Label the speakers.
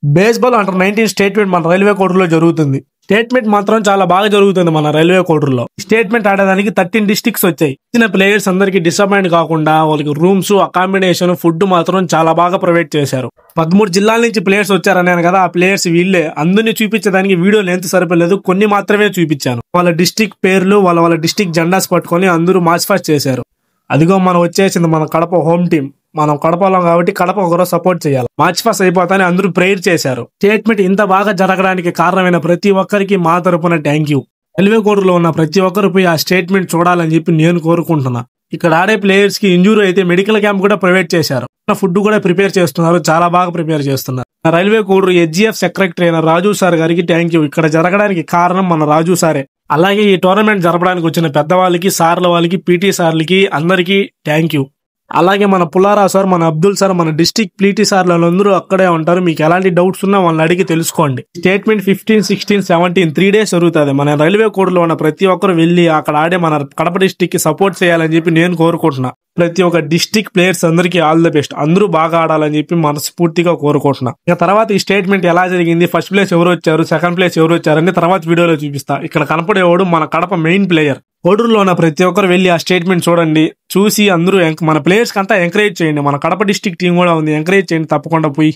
Speaker 1: Baseball under-19 statement మన railway కోడూరులో జరుగుతుంది. Statement మాత్రం చాలా బాగా జరుగుతుంది మన రైల్వే కోడూరులో. స్టేట్మెంట్ ఆడడానికి 13 డిస్ట్రిక్ట్స్ వచ్చాయి. ఇచ్చిన ప్లేయర్స్ అందరికి డిసప్పాయింట్ కాకుండా వాళ్ళకి రూమ్స్, అకామిడేషన్, ఫుడ్ మాత్రం చాలా బాగా ప్రొవైడ్ చేశారు. 13 జిల్లాల నుంచి ప్లేయర్స్ వచ్చారన్నాను కదా, ఆ ప్లేయర్స్ వీళ్ళే. అందరినీ చూపించడానికి వీడియో లెంత్ సరిపోలేదు, కొన్ని మాత్రమే చూపించాను. వాళ్ళ డిస్ట్రిక్ట్ పేర్లు, వాళ్ళ డిస్ట్రిక్ట్ జెండాస్ పట్టుకొని అందరూ మార్చ్ పాస్ట్ చేశారు. అదిగో మనం వచ్చేసింది మన కడప హోమ్ టీం. మనం కడపలో కాబట్టి కడప ఒకరో సపోర్ట్ చేయాలి. మార్చ్ పాస్ అయిపోతానే అందరూ ప్రేయర్ చేశారు. స్టేట్మెంట్ ఇంత బాగా జరగడానికి కారణమైన ప్రతి ఒక్కరికి మా తరపున థ్యాంక్ యూ. రైల్వే కోడూరులో ఉన్న ప్రతి ఒక్కరు పోయి ఆ స్టేట్మెంట్ చూడాలని చెప్పి నేను కోరుకుంటున్నా. ఇక్కడ ఆడే ప్లేయర్స్ కి ఇంజూరీ అయితే మెడికల్ క్యాంప్ కూడా ప్రొవైడ్ చేశారు. ఫుడ్ కూడా ప్రిపేర్ చేస్తున్నారు, చాలా బాగా ప్రిపేర్ చేస్తున్నారు. రైల్వే కోడూరు హెచ్జిఎఫ్ సెక్రటరీ అయిన రాజు సార్ గారికి థ్యాంక్ యూ. ఇక్కడ జరగడానికి కారణం మన రాజు సారే. అలాగే ఈ టోర్నమెంట్ జరపడానికి వచ్చిన పెద్దవాళ్ళకి, సార్ల వాళ్ళకి, పీటీ సార్లకి అందరికీ థ్యాంక్ యూ. అలాగే మన పుల్లారా సార్, మన అబ్దుల్ సార్, మన డిస్ట్రిక్ట్ పీటీ సార్లందరూ అక్కడే ఉంటారు. మీకు ఎలాంటి డౌట్స్ ఉన్నా వాళ్ళని అడిగి తెలుసుకోండి. స్టేట్మెంట్ 15, 16, 17 3 days జరుగుతుంది. మన రైల్వే కోడూరులో ఉన్న ప్రతి ఒక్కరు వెళ్ళి అక్కడ ఆడే మన కడప డిస్ట్రిక్ట్ కి సపోర్ట్ చేయాలని చెప్పి నేను కోరుకుంటున్నా. ప్రతి ఒక్క డిస్ట్రిక్ట్ ప్లేయర్స్ అందరికీ ఆల్ ది బెస్ట్. అందరూ బాగా ఆడాలని చెప్పి మనస్ఫూర్తిగా కోరుకుంటున్నా. ఇక తర్వాత ఈ స్టేట్మెంట్ ఎలా జరిగింది, ఫస్ట్ ప్లేస్ ఎవరు వచ్చారు, సెకండ్ ప్లేస్ ఎవరు వచ్చారని తర్వాత వీడియోలో చూపిస్తా. ఇక్కడ కనపడేవాడు మన కడప మెయిన్ ప్లేయర్. కోడూరులో ఉన్న ప్రతి ఒక్కరు వెళ్ళి ఆ స్టేట్మెంట్ చూడండి. చూసి అందరూ మన ప్లేయర్స్ కంతా ఎంకరేజ్ చేయండి. మన కడప డిస్ట్రిక్ట్ టీం కూడా ఉంది, ఎంకరేజ్ చేయండి తప్పకుండా పోయి.